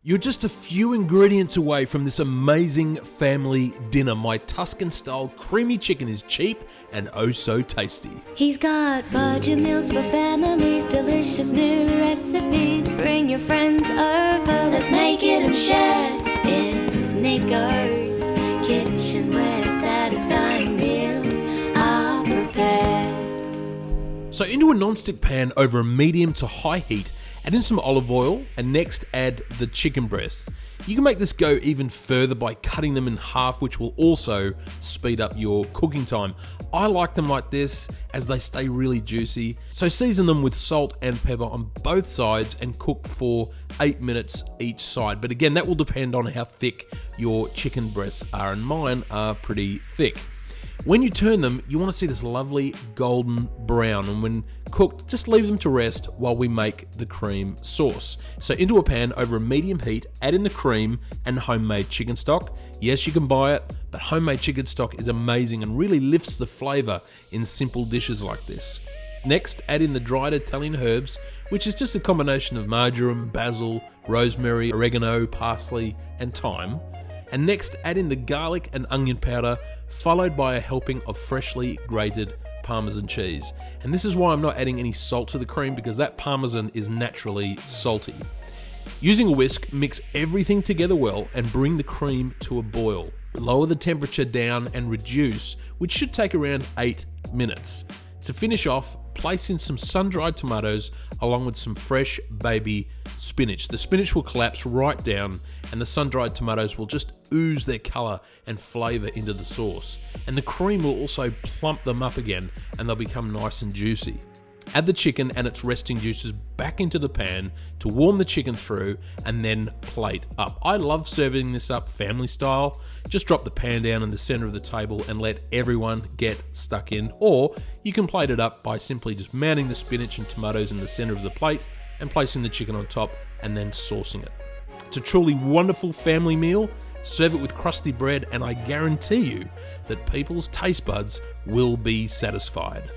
You're just a few ingredients away from this amazing family dinner. My Tuscan style creamy chicken is cheap and oh so tasty. He's got budget meals for families, delicious new recipes. Bring your friends over, let's make it and share. It's Nicko's kitchen where satisfying meals are prepared. So into a non-stick pan over a medium to high heat, add in some olive oil and next add the chicken breast. You can make this go even further by cutting them in half, which will also speed up your cooking time. I like them like this as they stay really juicy. So season them with salt and pepper on both sides and cook for 8 minutes each side. But again, that will depend on how thick your chicken breasts are, and mine are pretty thick. When you turn them, you want to see this lovely golden brown, and when cooked, just leave them to rest while we make the cream sauce. So into a pan over a medium heat, add in the cream and homemade chicken stock. Yes, you can buy it, but homemade chicken stock is amazing and really lifts the flavor in simple dishes like this. Next, add in the dried Italian herbs, which is just a combination of marjoram, basil, rosemary, oregano, parsley, and thyme. And next, add in the garlic and onion powder, followed by a helping of freshly grated Parmesan cheese. And this is why I'm not adding any salt to the cream, because that Parmesan is naturally salty. Using a whisk, mix everything together well and bring the cream to a boil. Lower the temperature down and reduce, which should take around 8 minutes. To finish off, place in some sun-dried tomatoes along with some fresh baby spinach. The spinach will collapse right down and the sun-dried tomatoes will just ooze their colour and flavour into the sauce. And the cream will also plump them up again and they'll become nice and juicy. Add the chicken and its resting juices back into the pan to warm the chicken through and then plate up. I love serving this up family style. Just drop the pan down in the center of the table and let everyone get stuck in. Or you can plate it up by simply just mounting the spinach and tomatoes in the center of the plate and placing the chicken on top and then saucing it. It's a truly wonderful family meal. Serve it with crusty bread and I guarantee you that people's taste buds will be satisfied.